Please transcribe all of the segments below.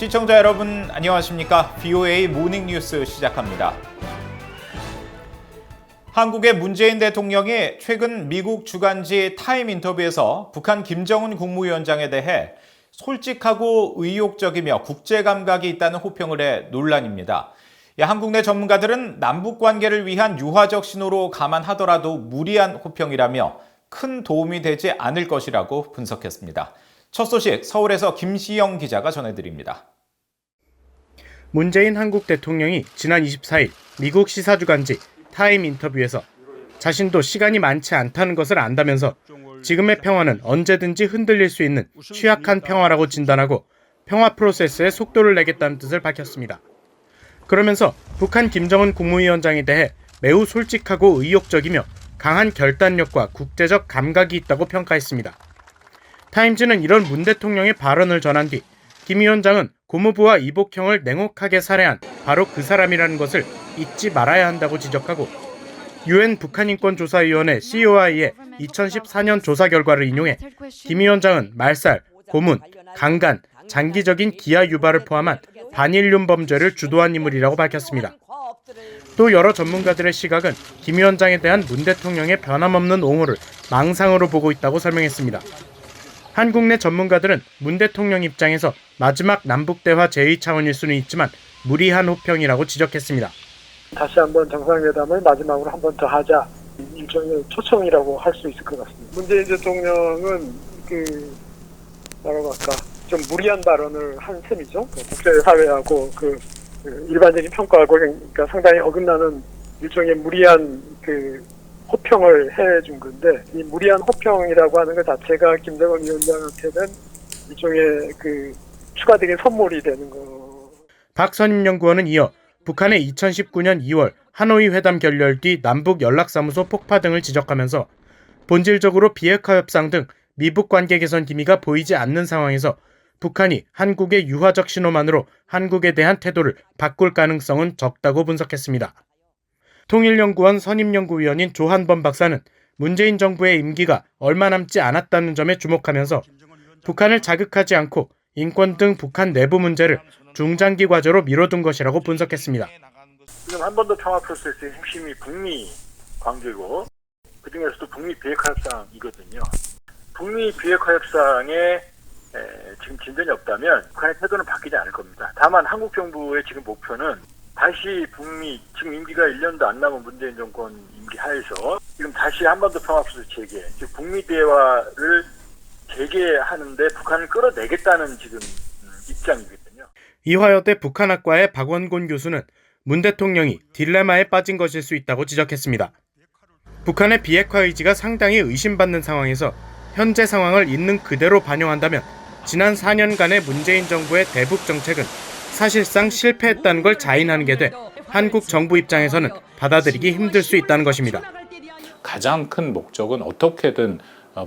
시청자 여러분 안녕하십니까? VOA 모닝뉴스 시작합니다. 한국의 문재인 대통령이 최근 미국 주간지 타임 인터뷰에서 북한 김정은 국무위원장에 대해 솔직하고 의욕적이며 국제 감각이 있다는 호평을 해 논란입니다. 한국 내 전문가들은 남북 관계를 위한 유화적 신호로 감안하더라도 무리한 호평이라며 큰 도움이 되지 않을 것이라고 분석했습니다. 첫 소식 서울에서 김시영 기자가 전해드립니다. 문재인 한국 대통령이 지난 24일 미국 시사주간지 타임 인터뷰에서 자신도 시간이 많지 않다는 것을 안다면서 지금의 평화는 언제든지 흔들릴 수 있는 취약한 평화라고 진단하고 평화 프로세스에 속도를 내겠다는 뜻을 밝혔습니다. 그러면서 북한 김정은 국무위원장에 대해 매우 솔직하고 의욕적이며 강한 결단력과 국제적 감각이 있다고 평가했습니다. 타임즈는 이런 문 대통령의 발언을 전한 뒤 김 위원장은 고무부와 이복형을 냉혹하게 살해한 바로 그 사람이라는 것을 잊지 말아야 한다고 지적하고 UN 북한인권조사위원회 COI의 2014년 조사 결과를 인용해 김 위원장은 말살, 고문, 강간, 장기적인 기아 유발을 포함한 반인륜 범죄를 주도한 인물이라고 밝혔습니다. 또 여러 전문가들의 시각은 김 위원장에 대한 문 대통령의 변함없는 옹호를 망상으로 보고 있다고 설명했습니다. 한국 내 전문가들은 문 대통령 입장에서 마지막 남북대화 제의 차원일 수는 있지만 무리한 호평이라고 지적했습니다. 다시 한번 정상회담을 마지막으로 한 번 더 하자. 일종의 초청이라고 할 수 있을 것 같습니다. 문재인 대통령은 뭐라고 할까 좀 무리한 발언을 한 셈이죠. 국제사회하고 일반적인 평가하고 그러니까 상당히 어긋나는 일종의 무리한 호평을 해준 건데 이 무리한 호평이라고 하는 것 자체가 김정은 위원장한테는 일종의 추가적인 선물이 되는 거. 박선임 연구원은 이어 북한의 2019년 2월 하노이 회담 결렬 뒤 남북 연락사무소 폭파 등을 지적하면서 본질적으로 비핵화 협상 등 미북 관계 개선 기미가 보이지 않는 상황에서 북한이 한국의 유화적 신호만으로 한국에 대한 태도를 바꿀 가능성은 적다고 분석했습니다. 통일연구원 선임연구위원인 조한범 박사는 문재인 정부의 임기가 얼마 남지 않았다는 점에 주목하면서 북한을 자극하지 않고 인권 등 북한 내부 문제를 중장기 과제로 미뤄둔 것이라고 분석했습니다. 지금 한반도 평화 프로세스의 핵심이 북미 관계고 그중에서도 북미 비핵화 협상이거든요. 북미 비핵화 협상에 지금 진전이 없다면 북한의 태도는 바뀌지 않을 겁니다. 다만 한국 정부의 지금 목표는 다시 북미, 지금 임기가 1년도 안 남은 문재인 정권 임기 하에서 지금 다시 한반도 평화 프로세스 재개, 즉 북미 대화를 재개하는데 북한을 끌어내겠다는 지금 입장이거든요. 이화여대 북한학과의 박원곤 교수는 문 대통령이 딜레마에 빠진 것일 수 있다고 지적했습니다. 북한의 비핵화 의지가 상당히 의심받는 상황에서 현재 상황을 있는 그대로 반영한다면 지난 4년간의 문재인 정부의 대북 정책은 사실상 실패했다는 걸 자인하는 게 돼 한국 정부 입장에서는 받아들이기 힘들 수 있다는 것입니다. 가장 큰 목적은 어떻게든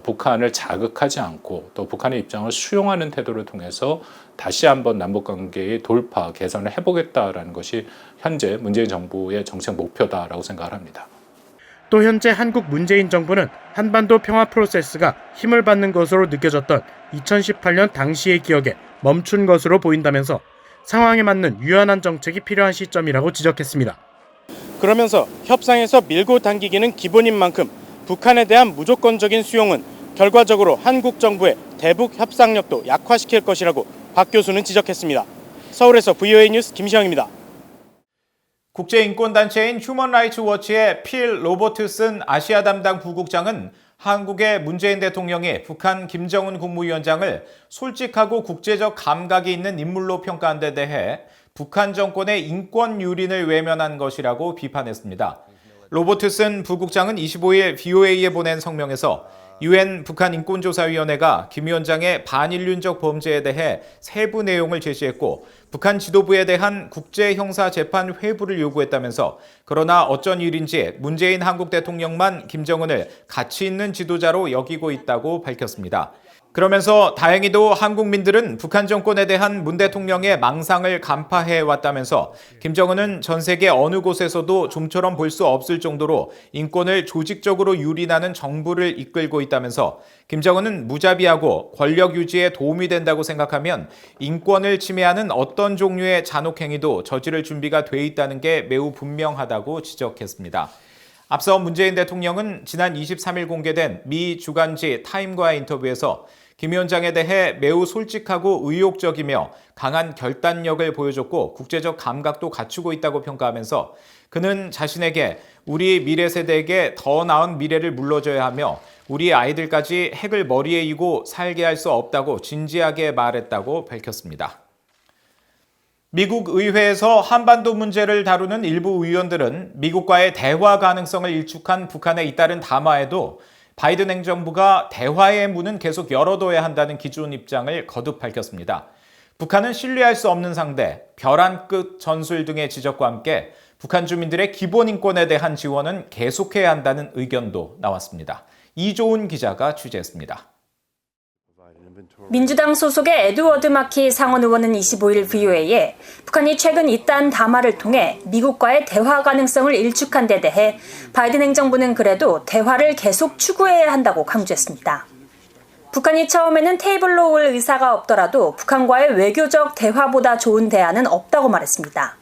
북한을 자극하지 않고 또 북한의 입장을 수용하는 태도를 통해서 다시 한번 남북관계의 돌파, 개선을 해보겠다라는 것이 현재 문재인 정부의 정책 목표다라고 생각을 합니다. 또 현재 한국 문재인 정부는 한반도 평화 프로세스가 힘을 받는 것으로 느껴졌던 2018년 당시의 기억에 멈춘 것으로 보인다면서 상황에 맞는 유연한 정책이 필요한 시점이라고 지적했습니다. 그러면서 협상에서 밀고 당기기는 기본인 만큼 북한에 대한 무조건적인 수용은 결과적으로 한국 정부의 대북 협상력도 약화시킬 것이라고 박 교수는 지적했습니다. 서울에서 VOA 뉴스 김시영입니다. 국제인권단체인 휴먼 라이츠 워치의 필 로버트슨 아시아 담당 부국장은 한국의 문재인 대통령이 북한 김정은 국무위원장을 솔직하고 국제적 감각이 있는 인물로 평가한 데 대해 북한 정권의 인권 유린을 외면한 것이라고 비판했습니다. 로버트슨 부국장은 25일 VOA에 보낸 성명에서 UN 북한인권조사위원회가 김 위원장의 반인륜적 범죄에 대해 세부 내용을 제시했고 북한 지도부에 대한 국제형사재판 회부를 요구했다면서 그러나 어쩐 일인지 문재인 한국 대통령만 김정은을 가치 있는 지도자로 여기고 있다고 밝혔습니다. 그러면서 다행히도 한국민들은 북한 정권에 대한 문 대통령의 망상을 간파해 왔다면서 김정은은 전 세계 어느 곳에서도 좀처럼 볼 수 없을 정도로 인권을 조직적으로 유린하는 정부를 이끌고 있다면서 김정은은 무자비하고 권력 유지에 도움이 된다고 생각하면 인권을 침해하는 어떤 종류의 잔혹행위도 저지를 준비가 돼 있다는 게 매우 분명하다고 지적했습니다. 앞서 문재인 대통령은 지난 23일 공개된 미 주간지 타임과의 인터뷰에서 김 위원장에 대해 매우 솔직하고 의욕적이며 강한 결단력을 보여줬고 국제적 감각도 갖추고 있다고 평가하면서 그는 자신에게 우리 미래 세대에게 더 나은 미래를 물려줘야 하며 우리 아이들까지 핵을 머리에 이고 살게 할 수 없다고 진지하게 말했다고 밝혔습니다. 미국 의회에서 한반도 문제를 다루는 일부 의원들은 미국과의 대화 가능성을 일축한 북한의 잇따른 담화에도 바이든 행정부가 대화의 문은 계속 열어둬야 한다는 기존 입장을 거듭 밝혔습니다. 북한은 신뢰할 수 없는 상대, 벼랑 끝 전술 등의 지적과 함께 북한 주민들의 기본 인권에 대한 지원은 계속해야 한다는 의견도 나왔습니다. 이조은 기자가 취재했습니다. 민주당 소속의 에드워드 마키 상원 의원은 25일 VOA에 북한이 최근 잇따른 담화를 통해 미국과의 대화 가능성을 일축한 데 대해 바이든 행정부는 그래도 대화를 계속 추구해야 한다고 강조했습니다. 북한이 처음에는 테이블로 올 의사가 없더라도 북한과의 외교적 대화보다 좋은 대안은 없다고 말했습니다.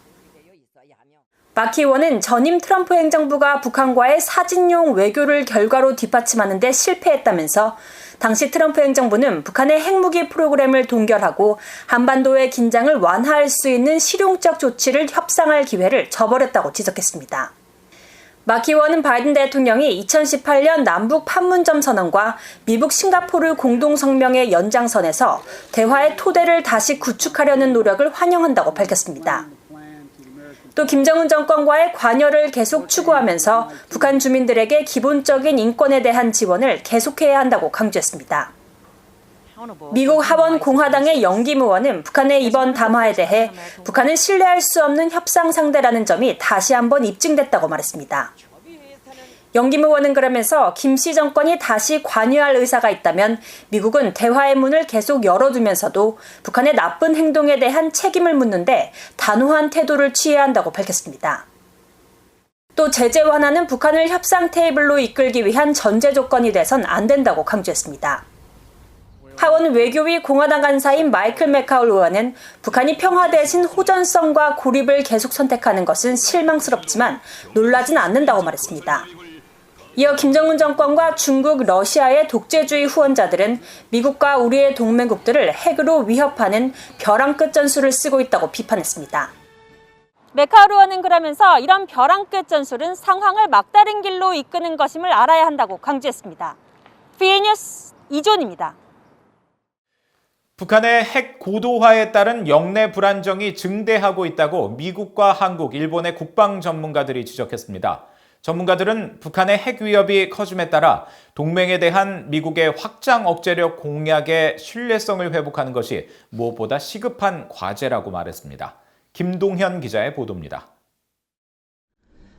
마키 의원은 전임 트럼프 행정부가 북한과의 사진용 외교를 결과로 뒷받침하는 데 실패했다면서 당시 트럼프 행정부는 북한의 핵무기 프로그램을 동결하고 한반도의 긴장을 완화할 수 있는 실용적 조치를 협상할 기회를 저버렸다고 지적했습니다. 마키 의원은 바이든 대통령이 2018년 남북 판문점 선언과 미국 싱가포르 공동성명의 연장선에서 대화의 토대를 다시 구축하려는 노력을 환영한다고 밝혔습니다. 또 김정은 정권과의 관여를 계속 추구하면서 북한 주민들에게 기본적인 인권에 대한 지원을 계속해야 한다고 강조했습니다. 미국 하원 공화당의 영김 의원은 북한의 이번 담화에 대해 북한은 신뢰할 수 없는 협상 상대라는 점이 다시 한번 입증됐다고 말했습니다. 영김 의원은 그러면서 김씨 정권이 다시 관여할 의사가 있다면 미국은 대화의 문을 계속 열어두면서도 북한의 나쁜 행동에 대한 책임을 묻는데 단호한 태도를 취해야 한다고 밝혔습니다. 또 제재 완화는 북한을 협상 테이블로 이끌기 위한 전제 조건이 돼선 안 된다고 강조했습니다. 하원 외교위 공화당 간사인 마이클 맥카울 의원은 북한이 평화 대신 호전성과 고립을 계속 선택하는 것은 실망스럽지만 놀라진 않는다고 말했습니다. 이어 김정은 정권과 중국, 러시아의 독재주의 후원자들은 미국과 우리의 동맹국들을 핵으로 위협하는 벼랑 끝 전술을 쓰고 있다고 비판했습니다. 메카울 의원은 그러면서 이런 벼랑 끝 전술은 상황을 막다른 길로 이끄는 것임을 알아야 한다고 강조했습니다. VA 뉴스 이존입니다. 북한의 핵 고도화에 따른 영내 불안정이 증대하고 있다고 미국과 한국, 일본의 국방 전문가들이 지적했습니다. 전문가들은 북한의 핵 위협이 커짐에 따라 동맹에 대한 미국의 확장 억제력 공약의 신뢰성을 회복하는 것이 무엇보다 시급한 과제라고 말했습니다. 김동현 기자의 보도입니다.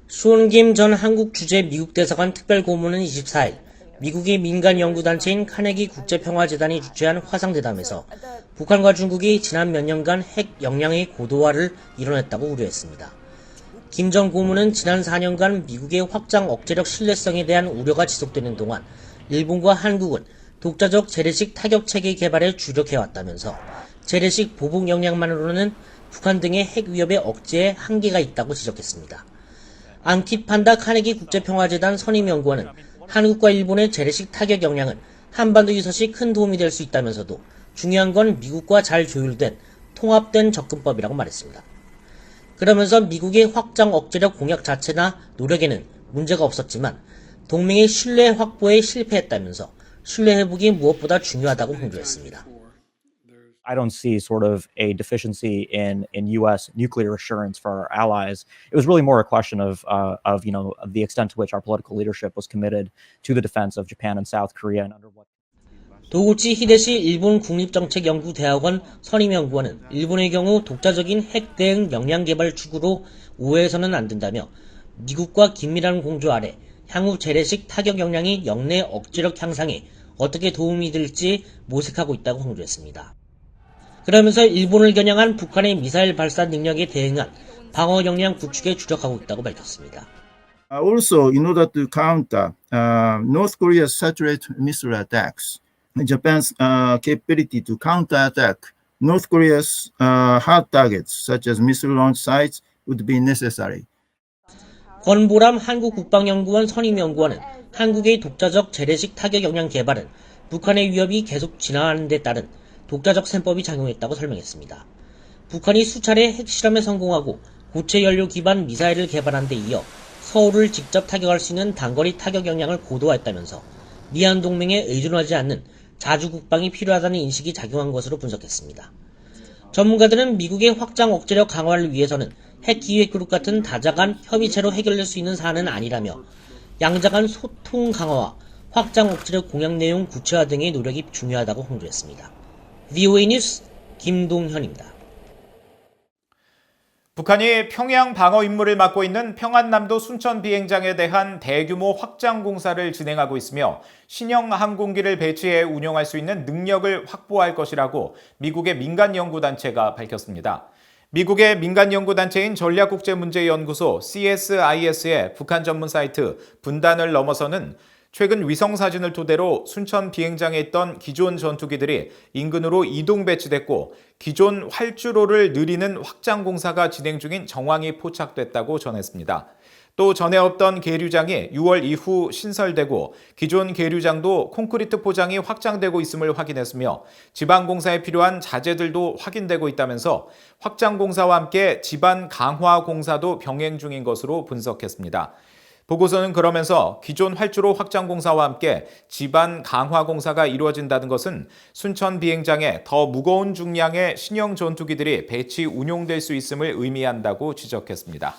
수원김 전 한국 주재 미국 대사관 특별고문은 24일 미국의 민간 연구단체인 카네기 국제평화재단이 주최한 화상대담에서 북한과 중국이 지난 몇 년간 핵 역량의 고도화를 이뤄냈다고 우려했습니다. 김 전 고문은 지난 4년간 미국의 확장 억제력 신뢰성에 대한 우려가 지속되는 동안 일본과 한국은 독자적 재래식 타격체계 개발에 주력해왔다면서 재래식 보복 역량만으로는 북한 등의 핵 위협의 억제에 한계가 있다고 지적했습니다. 앙키판다 카네기 국제평화재단 선임연구원은 한국과 일본의 재래식 타격 역량은 한반도 유서시 큰 도움이 될 수 있다면서도 중요한 건 미국과 잘 조율된 통합된 접근법이라고 말했습니다. 그러면서 미국의 확장 억제력 공약 자체나 노력에는 문제가 없었지만 동맹의 신뢰 확보에 실패했다면서 신뢰 회복이 무엇보다 중요하다고 강조했습니다. I don't see sort of a deficiency in U.S. nuclear assurance for our allies. It was really more a question of the extent to which our political leadership was committed to the defense of Japan and South Korea and under what. 도구치 히데시 일본 국립정책연구대학원 선임연구원은 일본의 경우 독자적인 핵 대응 역량 개발 추구로 우회해서는 안 된다며 미국과 긴밀한 공조 아래 향후 재래식 타격 역량이 영내 억제력 향상에 어떻게 도움이 될지 모색하고 있다고 강조했습니다. 그러면서 일본을 겨냥한 북한의 미사일 발사 능력에 대응한 방어 역량 구축에 주력하고 있다고 밝혔습니다. Also, in order to counter North Korea's satellite missile attacks, Japan's capability to counterattack North Korea's hard targets, such as missile launch sites, would be necessary. 권보람 한국국방연구원 선임연구원은 한국의 독자적 재래식 타격 역량 개발은 북한의 위협이 계속 진화하는 데 따른 독자적 셈법이 작용했다고 설명했습니다. 북한이 수차례 핵실험에 성공하고 고체 연료 기반 미사일을 개발한 데 이어 서울을 직접 타격할 수 있는 단거리 타격 역량을 고도화했다면서 미한 동맹에 의존하지 않는 자주 국방이 필요하다는 인식이 작용한 것으로 분석했습니다. 전문가들은 미국의 확장 억제력 강화를 위해서는 핵기획그룹 같은 다자 간 협의체로 해결될 수 있는 사안은 아니라며 양자 간 소통 강화와 확장 억제력 공약 내용 구체화 등의 노력이 중요하다고 강조했습니다. VOA 뉴스 김동현입니다. 북한이 평양 방어 임무를 맡고 있는 평안남도 순천 비행장에 대한 대규모 확장 공사를 진행하고 있으며 신형 항공기를 배치해 운용할 수 있는 능력을 확보할 것이라고 미국의 민간연구단체가 밝혔습니다. 미국의 민간연구단체인 전략국제문제연구소 CSIS의 북한 전문 사이트 분단을 넘어서는 최근 위성사진을 토대로 순천 비행장에 있던 기존 전투기들이 인근으로 이동 배치됐고 기존 활주로를 늘리는 확장 공사가 진행 중인 정황이 포착됐다고 전했습니다. 또 전에 없던 계류장이 6월 이후 신설되고 기존 계류장도 콘크리트 포장이 확장되고 있음을 확인했으며 지반공사에 필요한 자재들도 확인되고 있다면서 확장공사와 함께 지반 강화 공사도 병행 중인 것으로 분석했습니다. 보고서는 그러면서 기존 활주로 확장 공사와 함께 지반 강화 공사가 이루어진다는 것은 순천 비행장에 더 무거운 중량의 신형 전투기들이 배치 운용될 수 있음을 의미한다고 지적했습니다.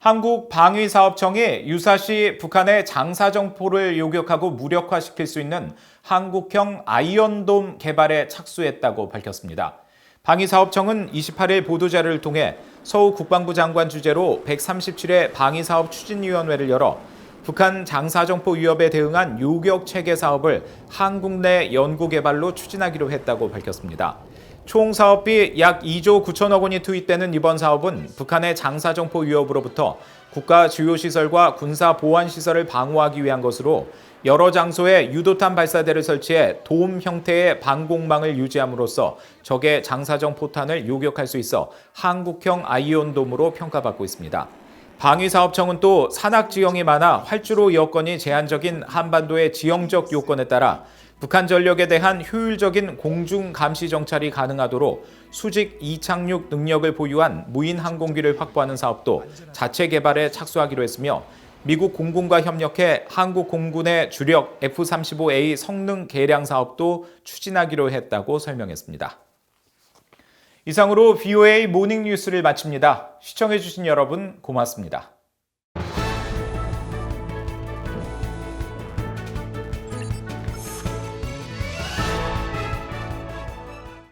한국방위사업청이 유사시 북한의 장사정포를 요격하고 무력화시킬 수 있는 한국형 아이언돔 개발에 착수했다고 밝혔습니다. 방위사업청은 28일 보도자료를 통해 서욱 국방부 장관 주재로 137회 방위사업 추진위원회를 열어 북한 장사정포 위협에 대응한 요격체계 사업을 한국 내 연구개발로 추진하기로 했다고 밝혔습니다. 총 사업비 약 2조 9천억 원이 투입되는 이번 사업은 북한의 장사정포 위협으로부터 국가 주요시설과 군사보안시설을 방어하기 위한 것으로 여러 장소에 유도탄 발사대를 설치해 돔 형태의 방공망을 유지함으로써 적의 장사정 포탄을 요격할 수 있어 한국형 아이언돔으로 평가받고 있습니다. 방위사업청은 또 산악지형이 많아 활주로 여건이 제한적인 한반도의 지형적 요건에 따라 북한 전력에 대한 효율적인 공중 감시 정찰이 가능하도록 수직 이착륙 능력을 보유한 무인 항공기를 확보하는 사업도 자체 개발에 착수하기로 했으며 미국 공군과 협력해 한국 공군의 주력 F-35A 성능 개량 사업도 추진하기로 했다고 설명했습니다. 이상으로 VOA 모닝 뉴스를 마칩니다. 시청해주신 여러분 고맙습니다.